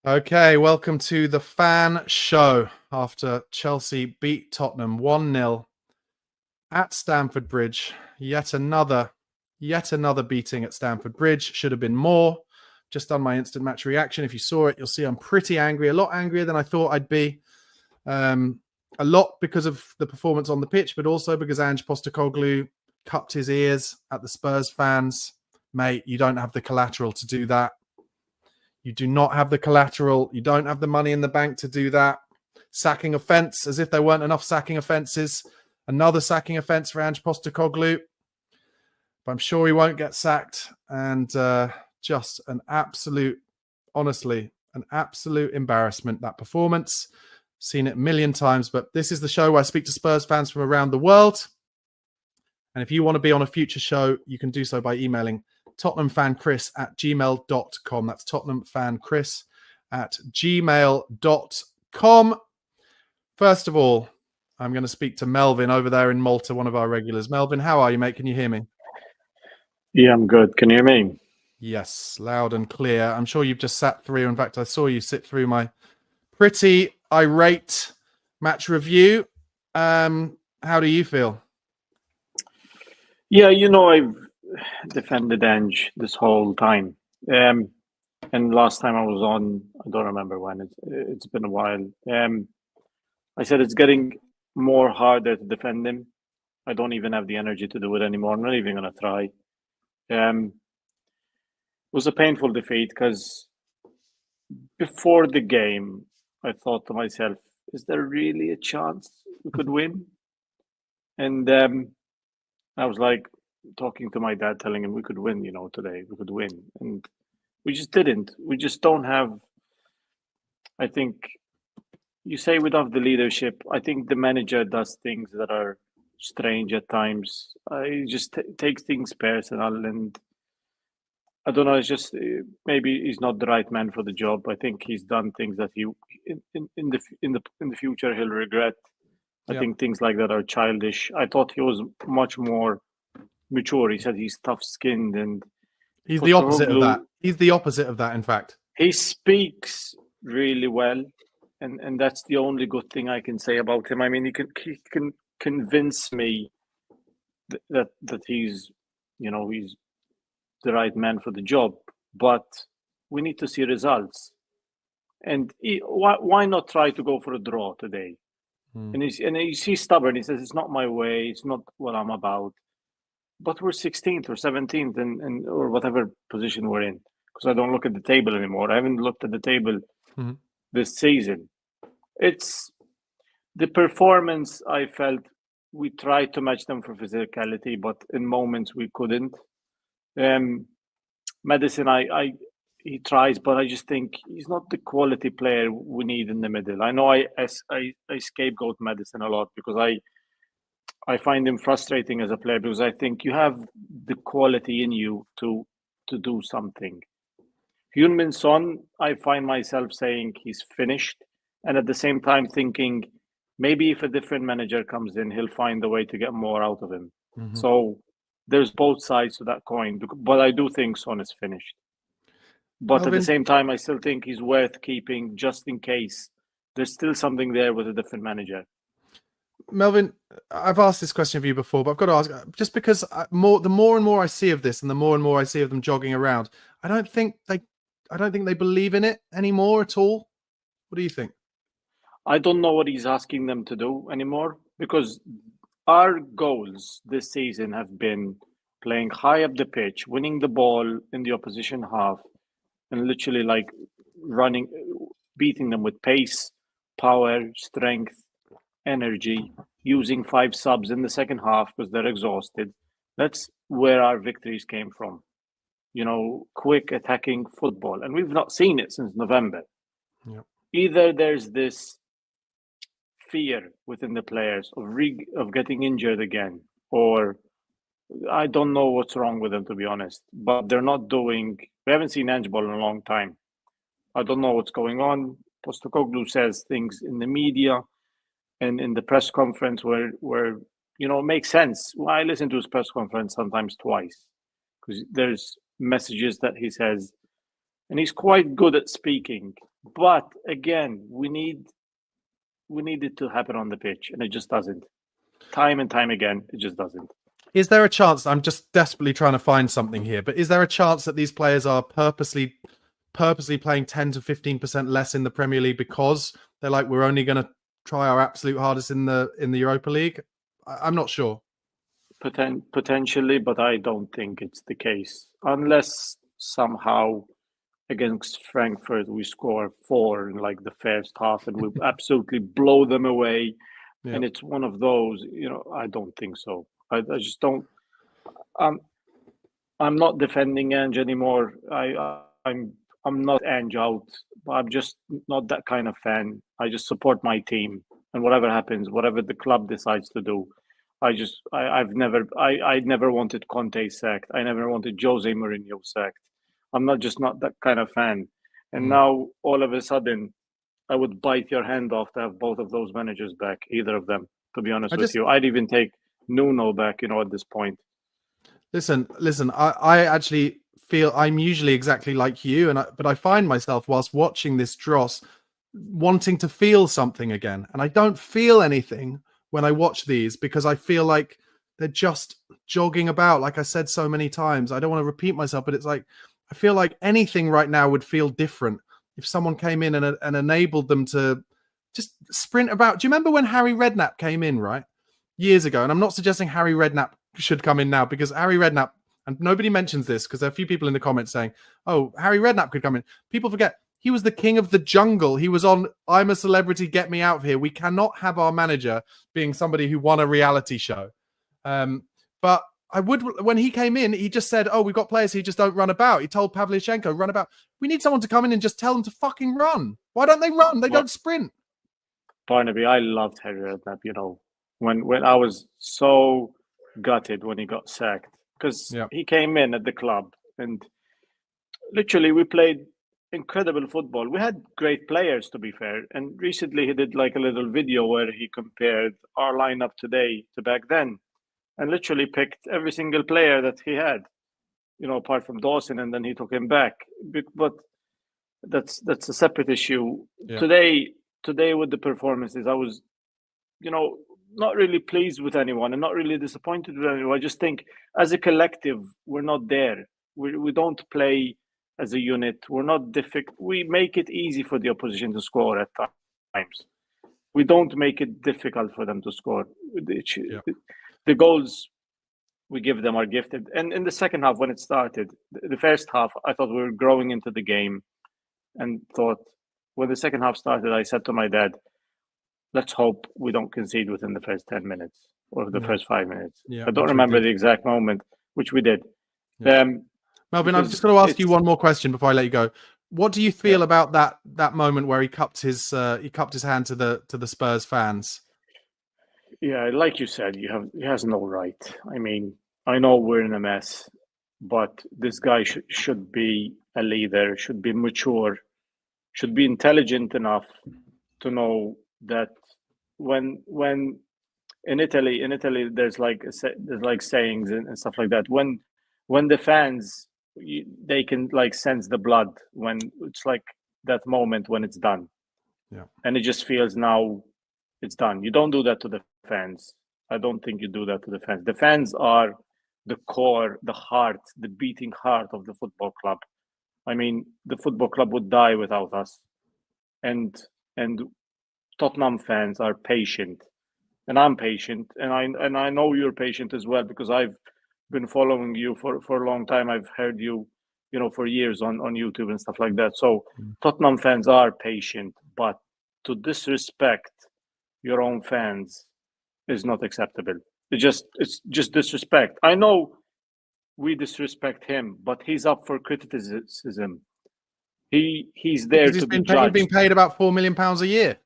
Okay, welcome to the fan show after Chelsea beat Tottenham 1-0 at Stamford Bridge. Yet another beating at Stamford Bridge. Should have been more. Just done my instant match reaction. If you saw it, you'll see I'm pretty angry, a lot angrier than I thought I'd be. A lot because of the performance on the pitch, but also because Ange Postecoglou cupped his ears at the Spurs fans. Mate, you don't have the collateral to do that. You do not have the collateral. You don't have the money in the bank to do that. Sacking offence, as if there weren't enough sacking offences. Another sacking offence for Ange Postecoglou. But I'm sure he won't get sacked. And just an absolute, honestly, an absolute embarrassment, that performance. Seen it a million times, but this is the show where I speak to Spurs fans from around the world. And if you want to be on a future show, you can do so by emailing tottenhamfanchris@gmail.com. That's tottenhamfanchris@gmail.com. First of all, I'm going to speak to Melvin over there in Malta, one of our regulars. Melvin, how are you, mate? Can you hear me? Yeah, I'm good. Can you hear me? Yes, loud and clear. I'm sure you've just sat through. In fact, I saw you sit through my pretty irate match review. How do you feel? Yeah, I've defended Ange this whole time. And last time I was on, I don't remember when. It's been a while. I said it's getting more harder to defend him. I don't even have the energy to do it anymore. I'm not even going to try. It was a painful defeat because before the game, I thought to myself, is there really a chance we could win? And I was like talking to my dad, telling him we could win, today. We could win. And we just didn't. We just don't have, I think, you say we don't have the leadership. I think the manager does things that are strange at times. He just takes things personal, and I don't know. It's just maybe he's not the right man for the job. I think he's done things that he in the future he'll regret. I think things like that are childish. I thought he was much more mature. He said he's tough-skinned, and he's the opposite of that. He's the opposite of that, in fact. He speaks really well, and that's the only good thing I can say about him. I mean, he can convince me that he's he's the right man for the job, but we need to see results. And why not try to go for a draw today? And he's stubborn. He says it's not my way. It's not what I'm about. But we're 16th or 17th, and or whatever position we're in. Because I don't look at the table anymore. I haven't looked at the table this season. It's the performance. I felt we tried to match them for physicality, but in moments we couldn't. Madison, he tries, but I just think he's not the quality player we need in the middle. I know I scapegoat Madison a lot because I find him frustrating as a player because I think you have the quality in you to do something. Heung-min Son, I find myself saying he's finished, and at the same time thinking maybe if a different manager comes in, he'll find a way to get more out of him. So there's both sides to that coin, but I do think Son is finished. But Melvin, at the same time, I still think he's worth keeping just in case there's still something there with a different manager. Melvin, I've asked this question of you before, but I've got to ask, just because the more and more I see of this and the more I see of them jogging around, I don't think they believe in it anymore at all. What do you think? I don't know what he's asking them to do anymore, because our goals this season have been playing high up the pitch, winning the ball in the opposition half, and literally like running, beating them with pace, power, strength, energy, using 5 subs in the second half because they're exhausted. That's where our victories came from. Quick attacking football. And we've not seen it since November. Yep. Either there's this fear within the players of getting injured again, or I don't know what's wrong with them, to be honest. But they're not doing... We haven't seen Ange ball in a long time. I don't know what's going on. Postecoglou says things in the media and in the press conference where it makes sense. Well, I listen to his press conference sometimes twice because there's messages that he says, and he's quite good at speaking. But again, we need it to happen on the pitch, and it just doesn't. Time and time again, it just doesn't. Is there a chance? I'm just desperately trying to find something here, but is there a chance that these players are purposely playing 10 to 15% less in the Premier League because they're like, we're only going to try our absolute hardest in the Europa League? I'm not sure. Potentially, but I don't think it's the case unless somehow against Frankfurt we score 4 in like the first half and we absolutely blow them away. Yeah. And it's one of those, I don't think so. I just don't. I'm not defending Ange anymore. I'm not Ange out. I'm just not that kind of fan. I just support my team, and whatever happens, whatever the club decides to do, I never wanted Conte sacked. I never wanted Jose Mourinho sacked. I'm not that kind of fan. And now all of a sudden, I would bite your hand off to have both of those managers back, either of them. To be honest with you, I'd even take Nuno back. At this point. Listen. I actually feel I'm usually exactly like you, but I find myself whilst watching this dross wanting to feel something again, and I don't feel anything when I watch these because I feel like they're just jogging about. Like I said so many times, I don't want to repeat myself, but it's like I feel like anything right now would feel different if someone came in and enabled them to just sprint about. Do you remember when Harry Redknapp came in, right? Years ago, and I'm not suggesting Harry Redknapp should come in now because Harry Redknapp, and nobody mentions this because there are a few people in the comments saying, oh, Harry Redknapp could come in. People forget he was the king of the jungle. He was on I'm a Celebrity, Get Me Out of Here. We cannot have our manager being somebody who won a reality show. But when he came in, he just said, oh, we've got players who just don't run about. He told Pavlyuchenko, run about. We need someone to come in and just tell them to fucking run. Why don't they run? They don't sprint. Barnaby, I loved Harry Redknapp, when I was so gutted when he got sacked because he came in at the club and literally we played incredible football. We had great players, to be fair. And recently he did like a little video where he compared our lineup today to back then and literally picked every single player that he had, apart from Dawson, and then he took him back. But that's a separate issue. Yeah. Today with the performances, I was, not really pleased with anyone and not really disappointed with anyone. I just think as a collective, we're not there. We don't play as a unit. We're not difficult. We make it easy for the opposition to score at times. We don't make it difficult for them to score. The goals we give them are gifted. And in the second half, when it started, the first half, I thought we were growing into the game and thought when the second half started, I said to my dad, let's hope we don't concede within the first 10 minutes or the first 5 minutes. Yeah, I don't remember the exact moment, which we did. Yeah. Melvin, I'm just going to ask you one more question before I let you go. What do you feel about that moment where he cupped his hand to the Spurs fans? Yeah, like you said, he has no right. I mean, I know we're in a mess, but this guy should be a leader, should be mature, should be intelligent enough to know that when in Italy there's like sayings and stuff like that. When the fans they can like sense the blood when it's like that moment when it's done. Yeah. And it just feels now it's done. You don't do that to the fans. I don't think you do that to the fans. The fans are the core, the heart, the beating heart of the football club. I mean, the football club would die without us. And Tottenham fans are patient, and I'm patient, and I know you're patient as well because I've been following you for a long time. I've heard you, for years on YouTube and stuff like that. So Tottenham fans are patient, but to disrespect your own fans is not acceptable. It's just disrespect. I know we disrespect him, but he's up for criticism. He's there to be judged. He's been paid about £4 million a year.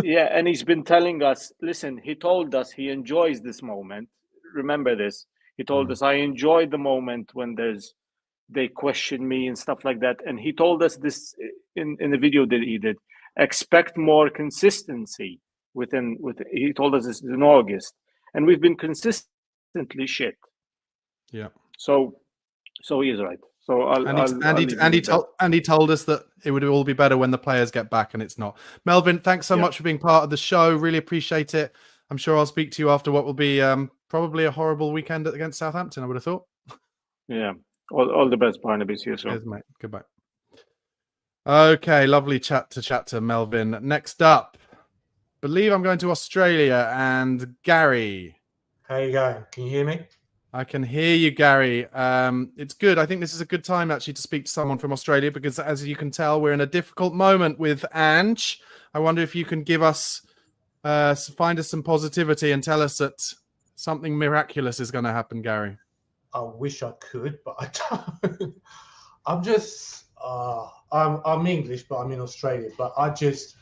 Yeah, and he's been telling us, listen, he told us he enjoys this moment. Remember this. He told us, I enjoy the moment when they question me and stuff like that. And he told us this in the video that he did. Expect more consistency he told us this in August. And we've been consistently shit. Yeah. So he is right. So Andy told us that it would all be better when the players get back, and it's not. Melvin, thanks so much for being part of the show. Really appreciate it. I'm sure I'll speak to you after what will be probably a horrible weekend against Southampton, I would have thought. Yeah. All the best, Barnaby. See you soon. Cheers, mate. Goodbye. Okay, lovely chat to Melvin. Next up, believe I'm going to Australia, and Gary. How you going? Can you hear me? I can hear you, Gary. It's good. I think this is a good time actually to speak to someone from Australia because, as you can tell, we're in a difficult moment with Ange. I wonder if you can give us, find us some positivity and tell us that something miraculous is going to happen, Gary. I wish I could, but I don't. I'm just, I'm English, but I'm in Australia. But I'm just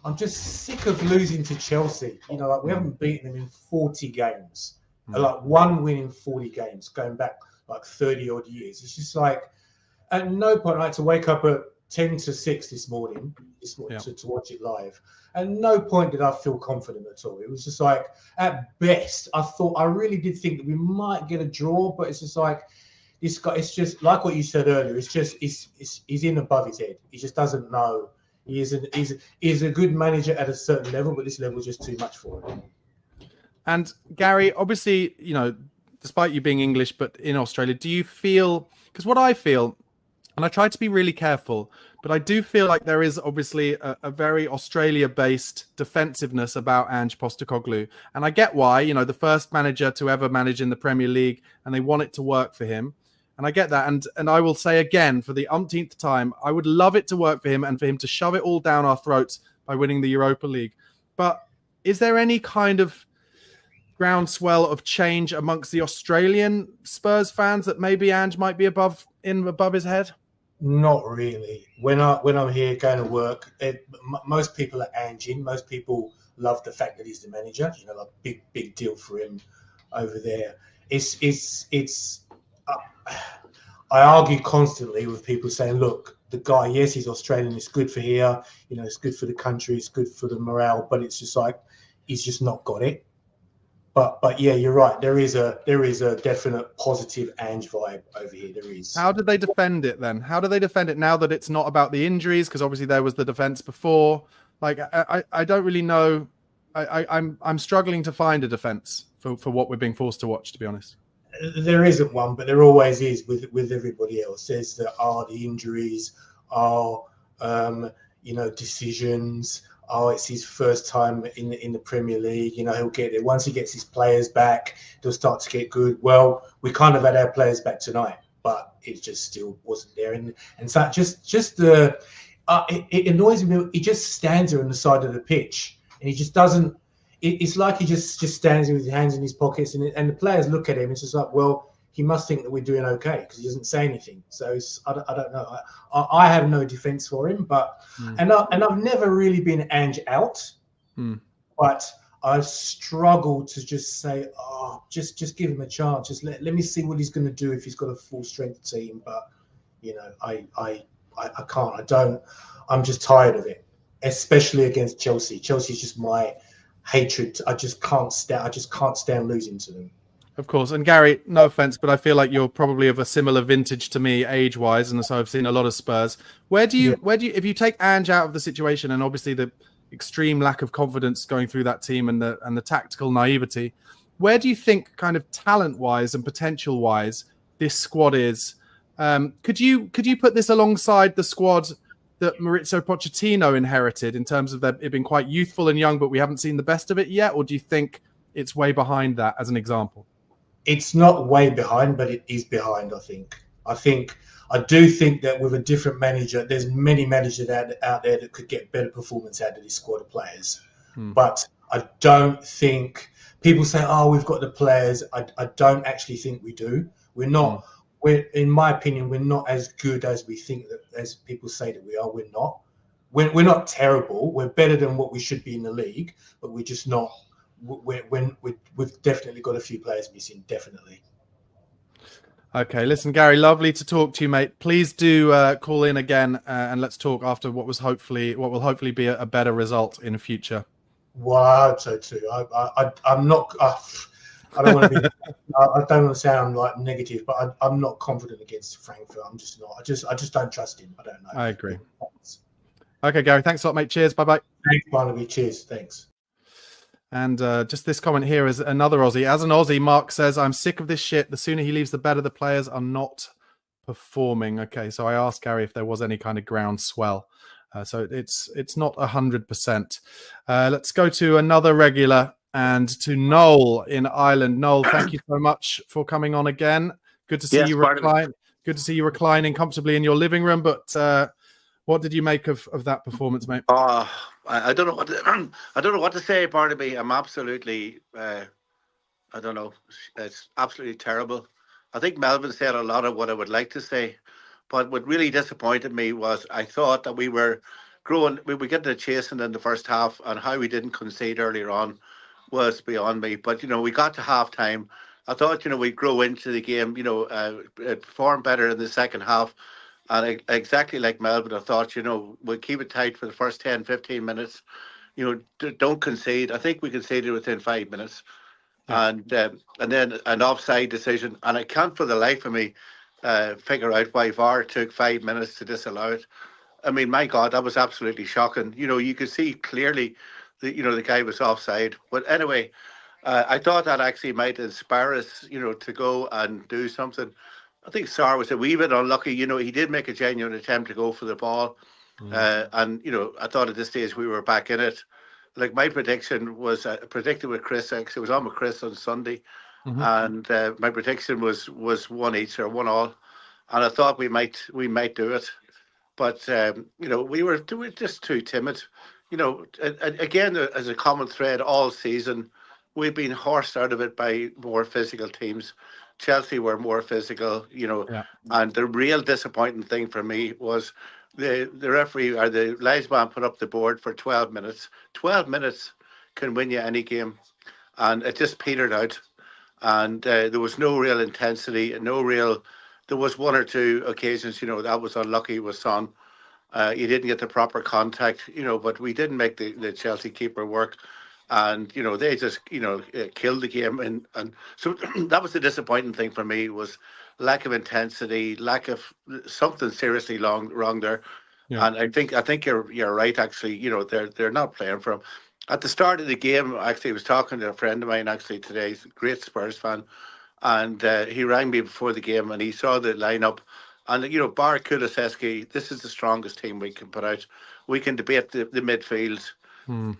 sick of losing to Chelsea. You know, like we haven't beaten them in 40 games. Like one win in 40 games, going back like 30 odd years. It's just like, at no point I had to wake up at 10 to 6 this morning to watch it live. At no point did I feel confident at all. It was just like, at best, I really did think that we might get a draw, but it's just like, this guy, it's just like what you said earlier. It's just, he's in above his head. He just doesn't know. He's a good manager at a certain level, but this level is just too much for him. And Gary, obviously, you know, despite you being English, but in Australia, do you feel, because what I feel, and I try to be really careful, but I do feel like there is obviously a very Australia-based defensiveness about Ange Postecoglou. And I get why, you know, the first manager to ever manage in the Premier League, and they want it to work for him. And I get that. And I will say again, for the umpteenth time, I would love it to work for him and for him to shove it all down our throats by winning the Europa League. But is there any kind of groundswell of change amongst the Australian Spurs fans that maybe Ange might be above his head? Not really. When I'm here going to work, most people are Angeing. Most people love the fact that he's the manager. You know, like big deal for him over there. I argue constantly with people saying, look, the guy, yes, he's Australian. It's good for here. You know, it's good for the country. It's good for the morale. But it's just like he's just not got it. But yeah, you're right. There is a definite positive Ange vibe over here. There is. How did they defend it then? How do they defend it now that it's not about the injuries? Because obviously there was the defense before. Like I don't really know. I'm struggling to find a defense for what we're being forced to watch, to be honest. There isn't one, but there always is with everybody else. There's the injuries, decisions. Oh, it's his first time in the Premier League. You know, he'll get it. Once he gets his players back, they'll start to get good. Well, we kind of had our players back tonight, but it just still wasn't there. And so just the it annoys me. He just stands there on the side of the pitch, and he just doesn't. It's like he just stands there with his hands in his pockets, and the players look at him. It's just like, well, he must think that we're doing okay because he doesn't say anything. So I don't know. I have no defense for him, but and I've never really been Ange out, but I've struggled to just say, just give him a chance. Just let me see what he's going to do if he's got a full strength team. But you know, I can't. I don't. I'm just tired of it, especially against Chelsea. Chelsea's just my hatred. I just can't stand losing to them. Of course. And Gary, no offense, but I feel like you're probably of a similar vintage to me age-wise, and so I've seen a lot of Spurs. Where do you, if you take Ange out of the situation, and obviously the extreme lack of confidence going through that team and the tactical naivety, where do you think, kind of talent-wise and potential-wise, this squad is? Could you put this alongside the squad that Maurizio Pochettino inherited in terms of it being quite youthful and young, but we haven't seen the best of it yet? Or do you think it's way behind that, as an example? It's not way behind, but it is behind, I do think that with a different manager, there's many managers out there that could get better performance out of this squad of players. But I don't think people say, we've got the players. I don't actually think we do. We're not. In my opinion, we're not as good as we think as people say that we are. We're not. We're not terrible. We're better than what we should be in the league, but we're just not. We've definitely got a few players missing, definitely. Okay, listen, Gary, lovely to talk to you, mate. Please do call in again and let's talk after what will hopefully be a better result in the future. Wow, so too. I'm not. I don't want to be. I don't want to sound like negative, but I'm not confident against Frankfurt. I'm just not. I just don't trust him. I don't know. I agree. Okay, Gary. Thanks a lot, mate. Cheers. Bye bye. Thanks, Barnaby. Cheers. Thanks. And just this comment here is another Aussie. As an Aussie, Mark says, I'm sick of this shit. The sooner he leaves, the better. The players are not performing. Okay, so I asked Gary if there was any kind of groundswell. So it's not 100%. Let's go to another regular and to Noel in Ireland. Noel, thank you so much for coming on again. Good to see you recline. Good to see you reclining comfortably in your living room. But what did you make of that performance, mate? I don't know what I don't know what to say, Barnaby. I'm absolutely I don't know. It's absolutely terrible. I think Melvin said a lot of what I would like to say, but what really disappointed me was I thought that we were growing. We were getting a chasing in the first half, and how we didn't concede earlier on was beyond me. But we got to half time. I thought we'd grow into the game. Perform better in the second half. And exactly like Melbourne, I thought, we'll keep it tight for the first 10, 15 minutes. Don't concede. I think we conceded within 5 minutes. Yeah. And then an offside decision. And I can't for the life of me figure out why VAR took 5 minutes to disallow it. I mean, my God, that was absolutely shocking. You could see clearly that, the guy was offside. But anyway, I thought that actually might inspire us, to go and do something. I think Sarr was a wee bit unlucky. He did make a genuine attempt to go for the ball. And, I thought at this stage we were back in it. Like my prediction was predicted with Chris. It was on with Chris on Sunday. Mm-hmm. And my prediction was 1-1 or 1-1. And I thought we might do it. But, we were just too timid. Again, as a common thread all season, we've been horsed out of it by more physical teams. Chelsea were more physical, and the real disappointing thing for me was the referee or the linesman put up the board for 12 minutes. 12 minutes can win you any game, and it just petered out. And there was no real intensity, there was one or two occasions, that was unlucky with Son. He didn't get the proper contact, but we didn't make the Chelsea keeper work. And they just killed the game, and so that was the disappointing thing for me, was lack of intensity, lack of something seriously wrong there. Yeah. And I think you're right, actually. They're not playing for him. At the start of the game, actually, I was talking to a friend of mine actually today, he's a great Spurs fan, and he rang me before the game and he saw the lineup, and bar Kulusevski, this is the strongest team we can put out. We can debate the midfield.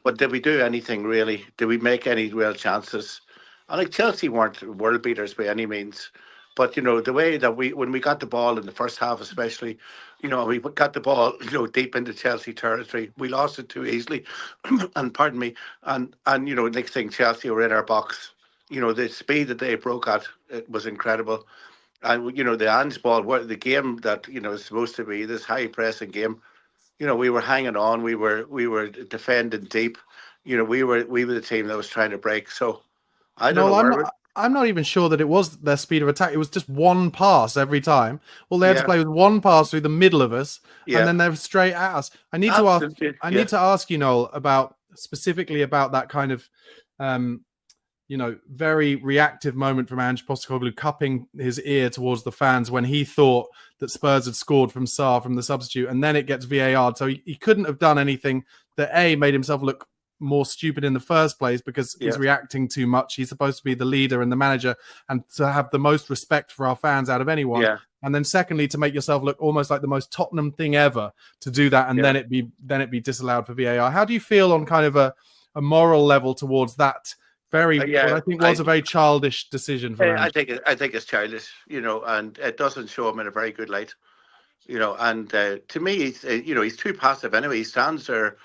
But did we do anything really? Did we make any real chances? And Chelsea weren't world beaters by any means, but the way that when we got the ball in the first half, especially, we got the ball deep into Chelsea territory, we lost it too easily. And pardon me, and next thing Chelsea were in our box. The speed that they broke at, it was incredible. And the Ange ball, the game that is supposed to be this high pressing game. We were hanging on. We were defending deep. We were the team that was trying to break. So I don't know. I'm not even sure that it was their speed of attack. It was just one pass every time. Well, they had to play with one pass through the middle of us, and then they were straight at us. I need to ask you, Noel, specifically about that kind of very reactive moment from Ange Postecoglou cupping his ear towards the fans when he thought that Spurs had scored from Sarr from the substitute, and then it gets VAR. So he couldn't have done anything that made himself look more stupid in the first place, because he's reacting too much. He's supposed to be the leader and the manager and to have the most respect for our fans out of anyone. Yeah. And then secondly, to make yourself look almost like the most Tottenham thing ever to do that, and then it be disallowed for VAR. How do you feel on kind of a moral level towards that? What I think was a very childish decision for him. I think it's childish, and it doesn't show him in a very good light, and to me, he's too passive anyway. He stands there,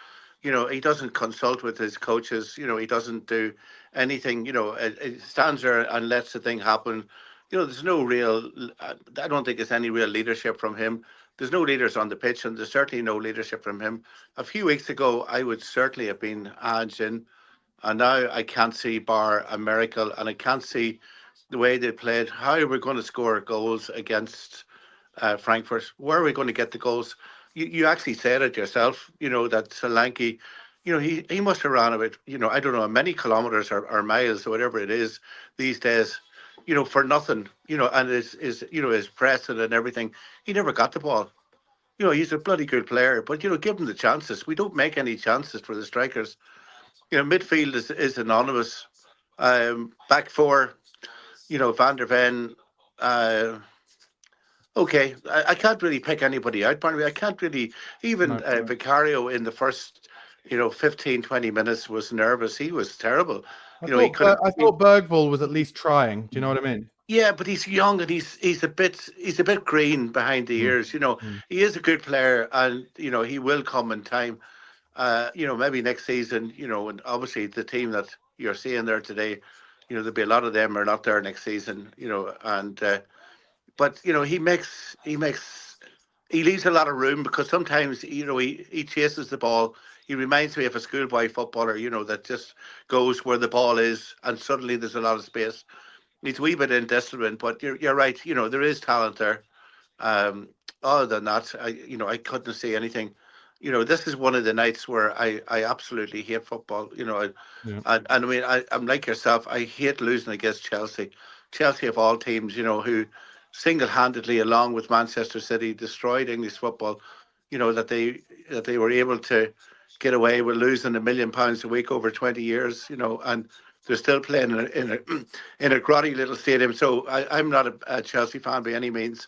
he doesn't consult with his coaches, he doesn't do anything, he stands there and lets the thing happen. There's no real, I don't think there's any real leadership from him. There's no leaders on the pitch, and there's certainly no leadership from him. A few weeks ago, I would certainly have been Ange in. And now I can't see bar a miracle, and I can't see the way they played. How are we going to score goals against Frankfurt? Where are we going to get the goals? You actually said it yourself, that Solanke, he must have ran about, I don't know, many kilometers or miles or whatever it is these days, for nothing, and his pressing and everything. He never got the ball. He's a bloody good player, but, give him the chances. We don't make any chances for the strikers. Midfield is anonymous. Back four, Van der Ven. Okay, I can't really pick anybody out. Pardon me, I can't really. Even Vicario in the first, 15, 20 minutes was nervous. He was terrible. I thought Bergvall was at least trying. Do you know what I mean? Yeah, but he's young and he's a bit green behind the ears. He is a good player, and he will come in time. Maybe next season. And obviously the team that you're seeing there today, there'll be a lot of them are not there next season. And but he leaves a lot of room, because sometimes he chases the ball. He reminds me of a schoolboy footballer, that just goes where the ball is, and suddenly there's a lot of space. He's a wee bit indisciplined, but you're right. There is talent there. Other than that, I couldn't say anything. This is one of the nights where I absolutely hate football. And I mean, I'm like yourself. I hate losing against Chelsea. Chelsea of all teams, who single-handedly, along with Manchester City, destroyed English football. That they were able to get away with losing £1 million a week over 20 years. And they're still playing in a grotty little stadium. So I'm not a Chelsea fan by any means,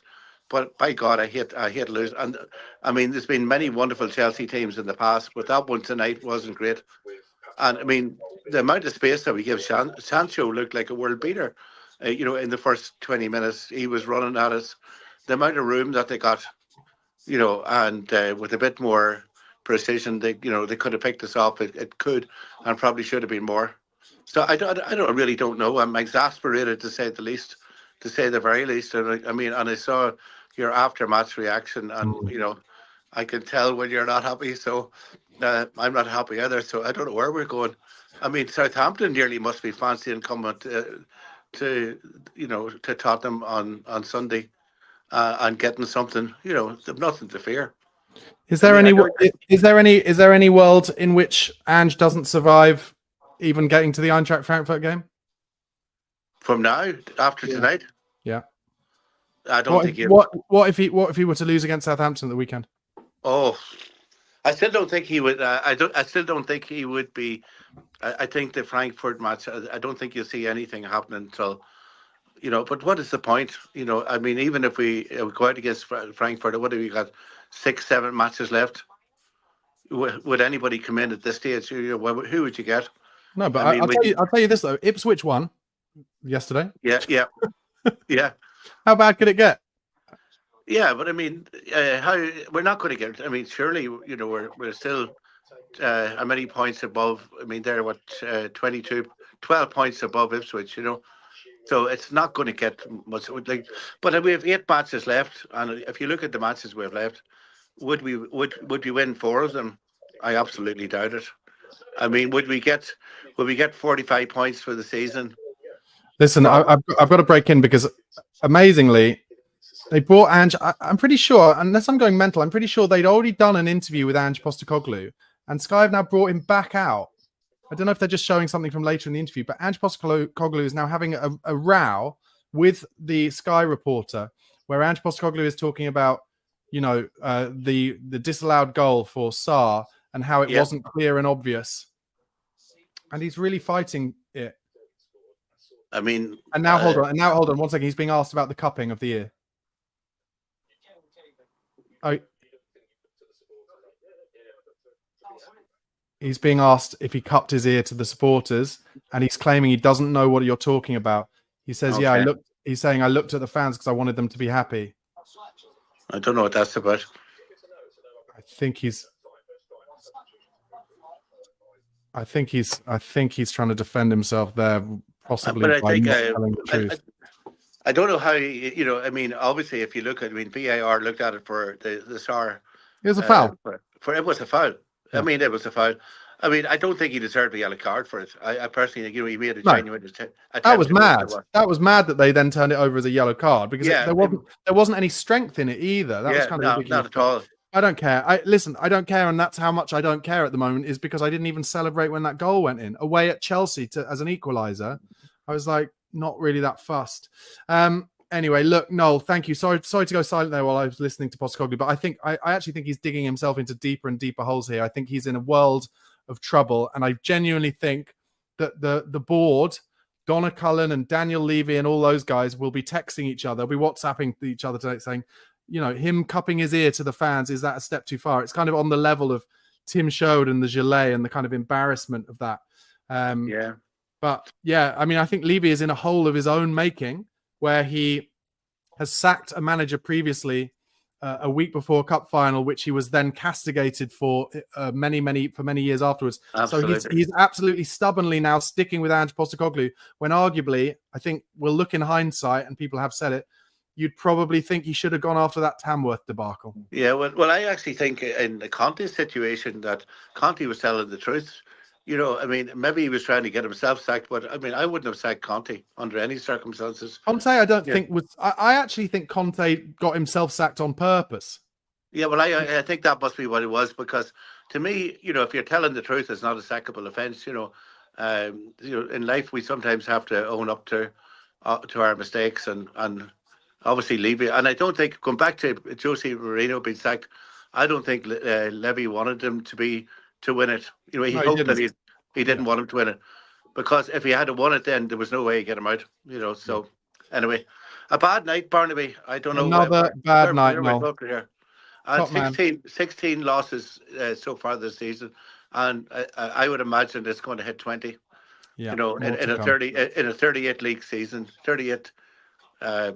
but by God, I hate losing. And I mean, there's been many wonderful Chelsea teams in the past, but that one tonight wasn't great. And I mean, the amount of space that we give Sancho looked like a world beater. In the first 20 minutes, he was running at us. The amount of room that they got, and with a bit more precision, they could have picked us off. It could, and probably should have been more. So I really don't know. I'm exasperated, to say the least, to say the very least. And I saw your after-match reaction, and I can tell when you're not happy. So I'm not happy either. So I don't know where we're going. I mean, Southampton nearly must be fancying coming to Tottenham on Sunday and getting something. They've nothing to fear. Is there any world in which Ange doesn't survive even getting to the Eintracht Frankfurt game? From now, after tonight? Yeah. I don't think he. What if he were to lose against Southampton at the weekend? Oh, I still don't think he would. I still don't think he would be. I think the Frankfurt match, I don't think you'll see anything happening until, but what is the point? I mean, even if we go out against Frankfurt, what have we got? 6-7 matches left? Would anybody come in at this stage? Who would you get? No, but I'll tell you this though. Ipswich won yesterday. Yeah. How bad could it get? Yeah, but I mean, how we're not going to get. I mean, surely we're still how many points above? I mean, they're 12 points above Ipswich. So it's not going to get much. But we have 8 matches left, and if you look at the matches we have left, would we win 4 of them? I absolutely doubt it. I mean, would we get 45 points for the season? Listen, I've got to break in because amazingly, they brought Ange. I'm pretty sure, unless I'm going mental, I'm pretty sure they'd already done an interview with Ange Postecoglou, and Sky have now brought him back out. I don't know if they're just showing something from later in the interview, but Ange Postecoglou is now having a row with the Sky reporter, where Ange Postecoglou is talking about, the disallowed goal for Sarr and how it wasn't clear and obvious, and he's really fighting it. I mean, and now hold on 1 second. He's being asked about the cupping of the ear. He's being asked if he cupped his ear to the supporters, and he's claiming he doesn't know what you're talking about. He says, okay. He's saying, I looked at the fans because I wanted them to be happy. I don't know what that's about. I think he's trying to defend himself there, possibly but I by think, not telling the truth. I don't know how, I mean, obviously, if you look at, VAR looked at it for the Sarr. It was a foul. It was a foul. Yeah. I mean, it was a foul. I mean, I don't think he deserved a yellow card for it. I personally think, he made a genuine attempt. That was mad. That was mad that they then turned it over as a yellow card because there wasn't any strength in it either. That was kind of ridiculous. Not at all. I don't care. Listen, I don't care, and that's how much I don't care at the moment, is because I didn't even celebrate when that goal went in. Away at Chelsea as an equaliser, I was like, not really that fussed. Anyway, look, Noel, thank you. Sorry to go silent there while I was listening to Postecoglou, but I actually think he's digging himself into deeper and deeper holes here. I think he's in a world of trouble, and I genuinely think that the board, Donna Cullen and Daniel Levy and all those guys, will be texting each other, be WhatsApping each other today saying, him cupping his ear to the fans, is that a step too far? It's kind of on the level of Tim Sherwood and the Gillet and the kind of embarrassment of that. Yeah. But yeah, I mean, I think Levy is in a hole of his own making, where he has sacked a manager previously a week before a cup final, which he was then castigated for many years afterwards. Absolutely. So he's absolutely stubbornly now sticking with Ange Postecoglou, when arguably, I think we'll look in hindsight, and people have said it, you'd probably think he should have gone after that Tamworth debacle. Yeah, well, I actually think in the Conte situation that Conte was telling the truth. I mean, maybe he was trying to get himself sacked, but I mean, I wouldn't have sacked Conte under any circumstances. Conte, I don't think was. I actually think Conte got himself sacked on purpose. Yeah, well, I think that must be what it was, because to me, if you're telling the truth, it's not a sackable offence. In life we sometimes have to own up to our mistakes, and obviously Levy. And I don't think, going back to Jose Mourinho being sacked, I don't think Levy wanted him to win it. He hoped that he didn't want him to win it, because if he had won it, then there was no way to get him out. So anyway, a bad night, Barnaby. I don't know. Another bad night, here. And 16 losses so far this season, and I would imagine it's going to hit 20. Yeah, in a 38 league season, 38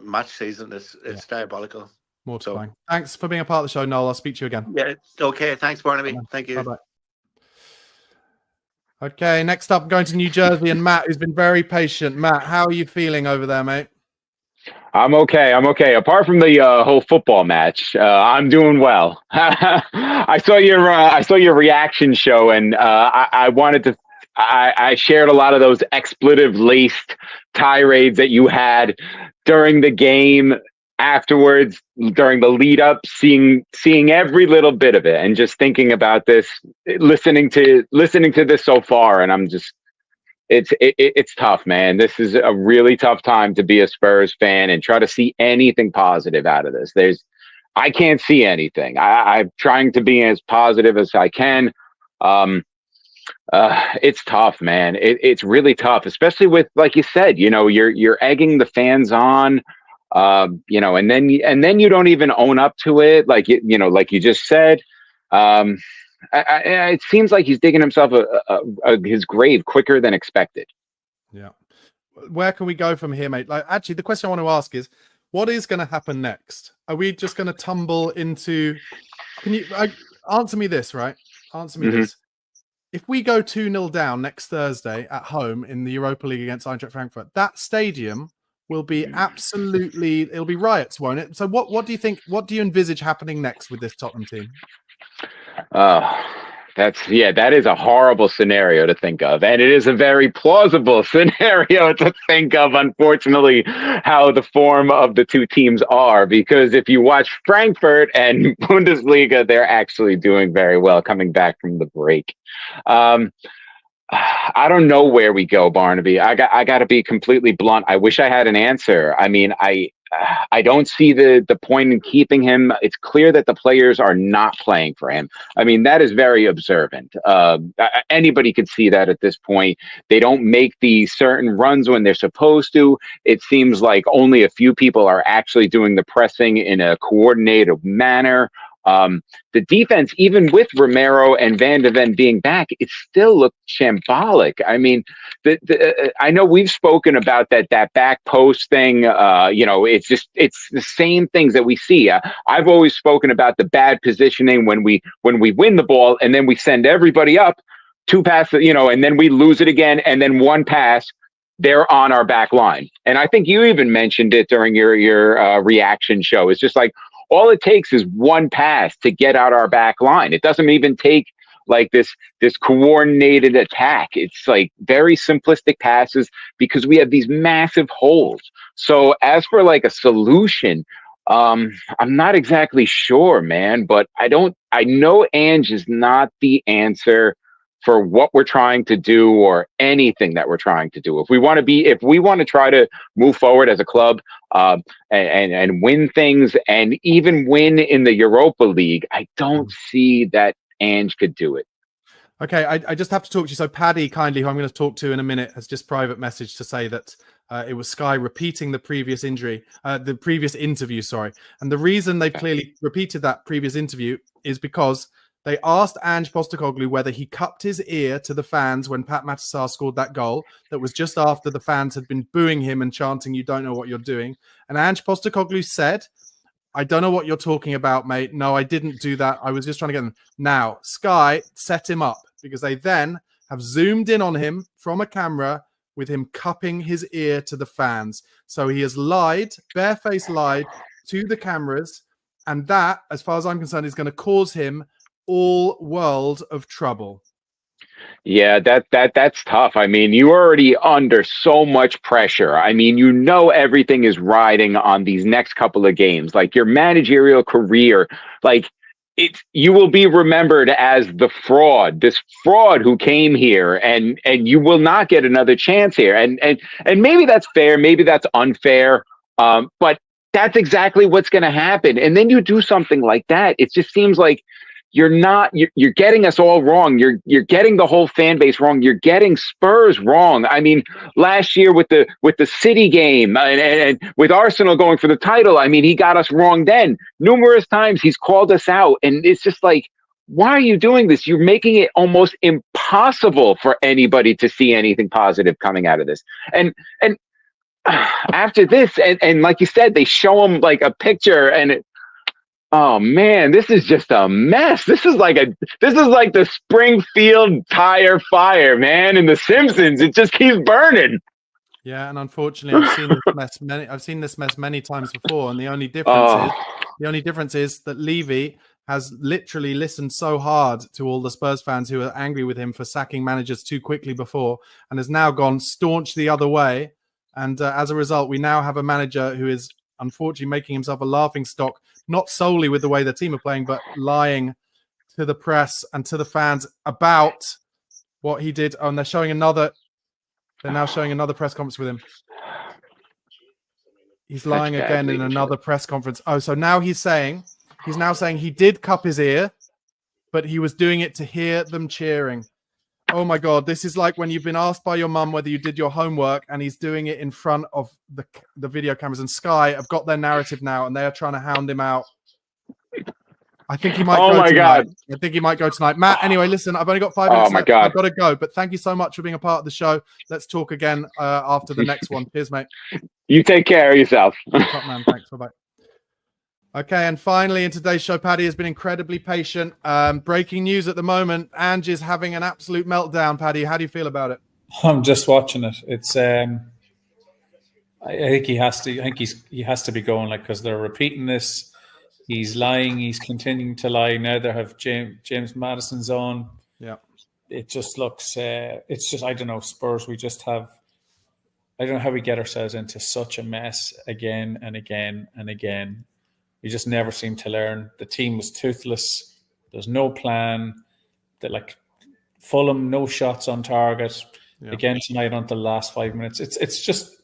match season, it's diabolical. Mortifying. Thanks for being a part of the show, Noel. I'll speak to you again. Yeah, okay. Thanks, Barnaby. Bye-bye. Thank you. Bye-bye. Okay, next up, going to New Jersey, and Matt, who's been very patient. Matt, how are you feeling over there, mate? I'm okay. Apart from the whole football match, I'm doing well. I saw your reaction show, and I wanted to. I shared a lot of those expletive-laced tirades that you had during the game, afterwards, during the lead up, seeing every little bit of it, and just thinking about this, listening to this so far, and I'm just. It's tough, man. This is a really tough time to be a Spurs fan and try to see anything positive out of this. I can't see anything. I'm trying to be as positive as I can. It's tough, man. It's really tough, especially with, like you said, you're egging the fans on, and then you don't even own up to it, like you just said. It seems like he's digging himself his grave quicker than expected. Yeah. Where can we go from here, mate? Actually, the question I want to ask is, what is going to happen next? Are we just going to tumble into... Can you answer me this, right? Answer me this. If we go 2-0 down next Thursday at home in the Europa League against Eintracht Frankfurt, that stadium will be absolutely... It'll be riots, won't it? So what do you think... What do you envisage happening next with this Tottenham team? That is a horrible scenario to think of, and it is a very plausible scenario to think of, unfortunately, how the form of the two teams are, because if you watch Frankfurt and Bundesliga, they're actually doing very well coming back from the break. I don't know where we go, Barnaby. I got to be completely blunt. I wish I had an answer. I mean, I don't see the point in keeping him. It's clear that the players are not playing for him. I mean, that is very observant. Anybody could see that at this point. They don't make these certain runs when they're supposed to. It seems like only a few people are actually doing the pressing in a coordinated manner. The defense, even with Romero and Van de Ven being back, it still looked shambolic. I mean, I know we've spoken about that back post thing. It's the same things that we see. I've always spoken about the bad positioning when we win the ball and then we send everybody up, two passes, and then we lose it again, and then one pass, they're on our back line. And I think you even mentioned it during your reaction show. It's just like, all it takes is one pass to get out our back line. It doesn't even take like this coordinated attack. It's like very simplistic passes because we have these massive holes. So as for like a solution, I'm not exactly sure, man, but I know Ange is not the answer for what we're trying to do or anything that we're trying to do. If we want to try to move forward as a club, and win things and even win in the Europa League, I don't see that Ange could do it. Okay, I just have to talk to you. So Paddy, kindly, who I'm going to talk to in a minute, has just private message to say that it was Sky repeating the previous interview, sorry. And the reason they've clearly repeated that previous interview is because they asked Ange Postecoglou whether he cupped his ear to the fans when Pat Matasar scored that goal that was just after the fans had been booing him and chanting, "You don't know what you're doing." And Ange Postecoglou said, "I don't know what you're talking about, mate. No, I didn't do that. I was just trying to get them." Now, Sky set him up because they then have zoomed in on him from a camera with him cupping his ear to the fans. So he has lied, barefaced lied to the cameras. And that, as far as I'm concerned, is going to cause him all world of trouble. Yeah, that's tough. I mean, you're already under so much pressure. I mean, everything is riding on these next couple of games. Like your managerial career, like you will be remembered as this fraud who came here, and you will not get another chance here. And maybe that's fair, maybe that's unfair. But that's exactly what's going to happen. And then you do something like that. It just seems like you're getting us all wrong. You're getting the whole fan base wrong. You're getting Spurs wrong. I mean, last year with the City game and with Arsenal going for the title, I mean, he got us wrong then. Numerous times he's called us out, and it's just like, why are you doing this? You're making it almost impossible for anybody to see anything positive coming out of this. And after this, and like you said, they show him like a picture, and oh man, this is just a mess. This is like the Springfield tire fire, man, in The Simpsons. It just keeps burning. Yeah, and unfortunately, I've seen this mess many times before, and the only difference is that Levy has literally listened so hard to all the Spurs fans who are angry with him for sacking managers too quickly before, and has now gone staunch the other way. And as a result, we now have a manager who is unfortunately making himself a laughingstock, not solely with the way the team are playing, but lying to the press and to the fans about what he did. Oh, and they're now showing another press conference with him. He's lying again in another press conference. Oh, so now he's now saying he did cup his ear, but he was doing it to hear them cheering. Oh my God, this is like when you've been asked by your mum whether you did your homework, and he's doing it in front of the video cameras. And Sky have got their narrative now, and they are trying to hound him out. I think he might go tonight. God. I think he might go tonight. Matt, anyway, listen, I've only got 5 minutes left. I've got to go, but thank you so much for being a part of the show. Let's talk again after the next one. Cheers, mate. You take care of yourself. Top man, thanks. Bye-bye. Okay, and finally in today's show, Paddy has been incredibly patient. Breaking news at the moment, Ange is having an absolute meltdown. Paddy, how do you feel about it? I'm just watching it. It's I think he has to. I think he has to be going, like, because they're repeating this. He's lying. He's continuing to lie. Now they have James Maddison's on. Yeah. It just looks. It's just, I don't know, Spurs. We just have. I don't know how we get ourselves into such a mess again and again and again. We just never seem to learn. The team was toothless. There's no plan. That, like, Fulham, no shots on target. Yeah. Again tonight until the last 5 minutes. It's just,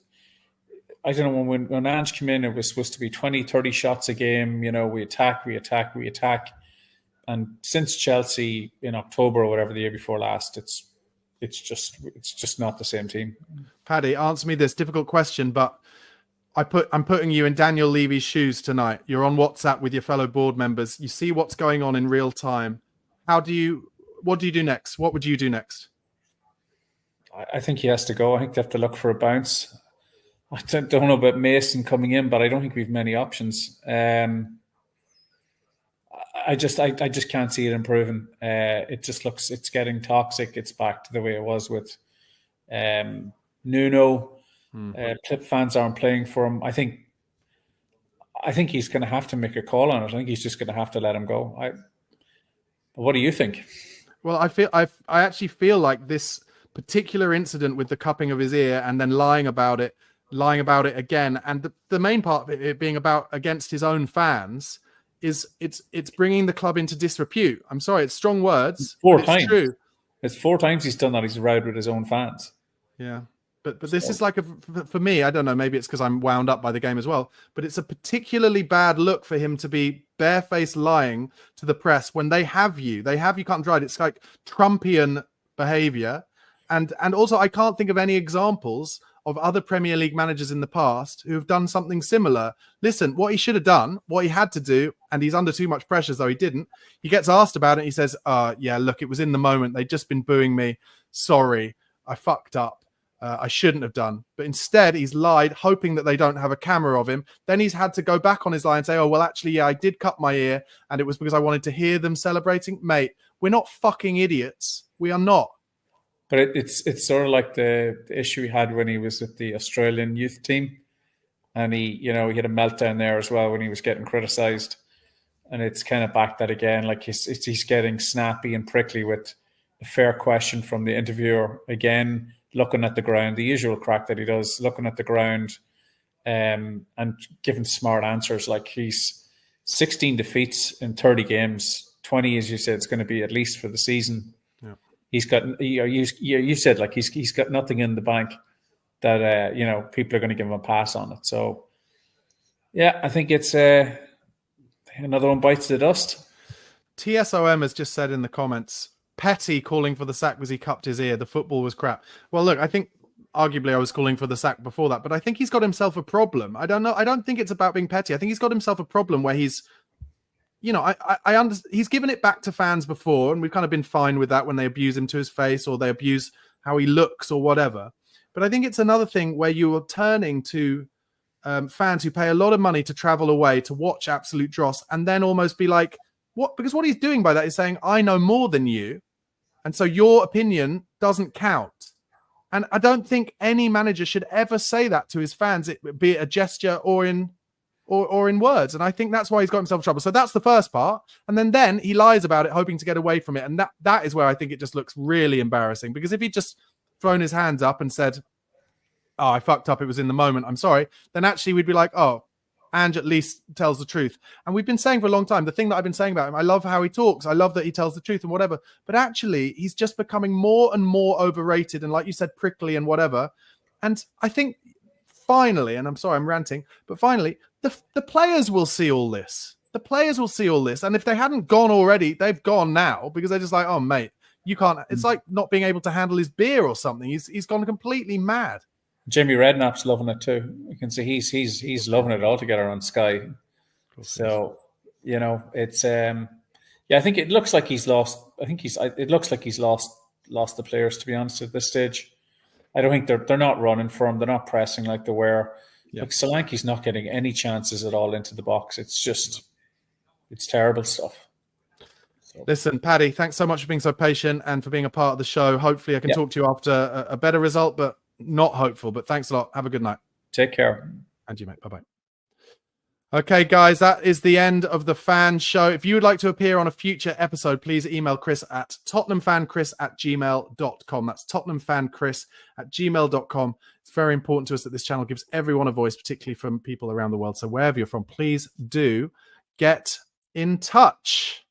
I don't know, when Ange came in, it was supposed to be 20, 30 shots a game. You know, we attack. And since Chelsea in October or whatever, the year before last, it's just not the same team. Paddy, answer me this difficult question, but I'm putting you in Daniel Levy's shoes tonight. You're on WhatsApp with your fellow board members. You see what's going on in real time. What do you do next? What would you do next? I think he has to go. I think they have to look for a bounce. I don't know about Mason coming in, but I don't think we've many options. I just can't see it improving. It just looks, it's getting toxic. It's back to the way it was with Nuno. Fans aren't playing for him. I think he's going to have to make a call on it. I think he's just going to have to let him go. What do you think? Well, I actually feel like this particular incident with the cupping of his ear and then lying about it lying about it again. And the main part of it being about against his own fans is it's bringing the club into disrepute. I'm sorry, it's strong words. Four times. It's true. It's 4 times he's done that. He's rowed with his own fans. Yeah. But this is like, for me, I don't know, maybe it's because I'm wound up by the game as well, but it's a particularly bad look for him to be barefaced lying to the press when they have you cut and dried. It's like Trumpian behavior. And also, I can't think of any examples of other Premier League managers in the past who have done something similar. Listen, what he should have done, what he had to do, and he's under too much pressure, though he didn't. He gets asked about it. And he says, yeah, look, it was in the moment. They'd just been booing me. Sorry, I fucked up. I shouldn't have done. But instead, he's lied, hoping that they don't have a camera of him. Then he's had to go back on his lie and say, oh, well, actually, yeah, I did cut my ear, and it was because I wanted to hear them celebrating. Mate, we're not fucking idiots. We are not. But it's sort of like the issue he had when he was with the Australian youth team. And he had a meltdown there as well when he was getting criticised. And it's kind of back that again. Like he's getting snappy and prickly with a fair question from the interviewer. Again, looking at the ground, the usual crack that he does, looking at the ground and giving smart answers. Like he's 16 defeats in 30 games, 20, as you said, it's going to be at least for the season. Yeah. He's got, you said, like he's got nothing in the bank that, people are going to give him a pass on it. So, yeah, I think it's another one bites the dust. TSOM has just said in the comments, Petty calling for the sack because he cupped his ear. The football was crap. Well, look, I think arguably I was calling for the sack before that, but I think he's got himself a problem. I don't know. I don't think it's about being petty. I think he's got himself a problem where he's, I understand. He's given it back to fans before, and we've kind of been fine with that when they abuse him to his face or they abuse how he looks or whatever. But I think it's another thing where you are turning to fans who pay a lot of money to travel away to watch absolute dross and then almost be like, what? Because what he's doing by that is saying, I know more than you. And so your opinion doesn't count. And I don't think any manager should ever say that to his fans, be it a gesture or in words. And I think that's why he's got himself in trouble. So that's the first part. And then he lies about it, hoping to get away from it. And that is where I think it just looks really embarrassing. Because if he'd just thrown his hands up and said, oh, I fucked up, it was in the moment, I'm sorry, then actually we'd be like, oh, Ange at least tells the truth. And we've been saying for a long time, the thing that I've been saying about him, I love how he talks. I love that he tells the truth and whatever. But actually, he's just becoming more and more overrated. And like you said, prickly and whatever. And I think finally, and I'm sorry, I'm ranting, but finally, the players will see all this. The players will see all this. And if they hadn't gone already, they've gone now because they're just like, oh, mate, you can't. It's like not being able to handle his beer or something. He's gone completely mad. Jamie Redknapp's loving it too. You can see he's loving it altogether on Sky. So, it's I think it looks like he's lost. It looks like he's lost the players, to be honest, at this stage. I don't think they're not running for him. They're not pressing like they were. Yep. Like Solanke's not getting any chances at all into the box. It's terrible stuff. So. Listen, Paddy, thanks so much for being so patient and for being a part of the show. Hopefully I can talk to you after a better result, but not hopeful, but thanks a lot. Have a good night. Take care. And you, mate. Bye-bye. Okay, guys, that is the end of the fan show. If you would like to appear on a future episode, please email Chris at tottenhamfanchris@gmail.com. That's tottenhamfanchris@gmail.com. It's very important to us that this channel gives everyone a voice, particularly from people around the world. So wherever you're from, please do get in touch.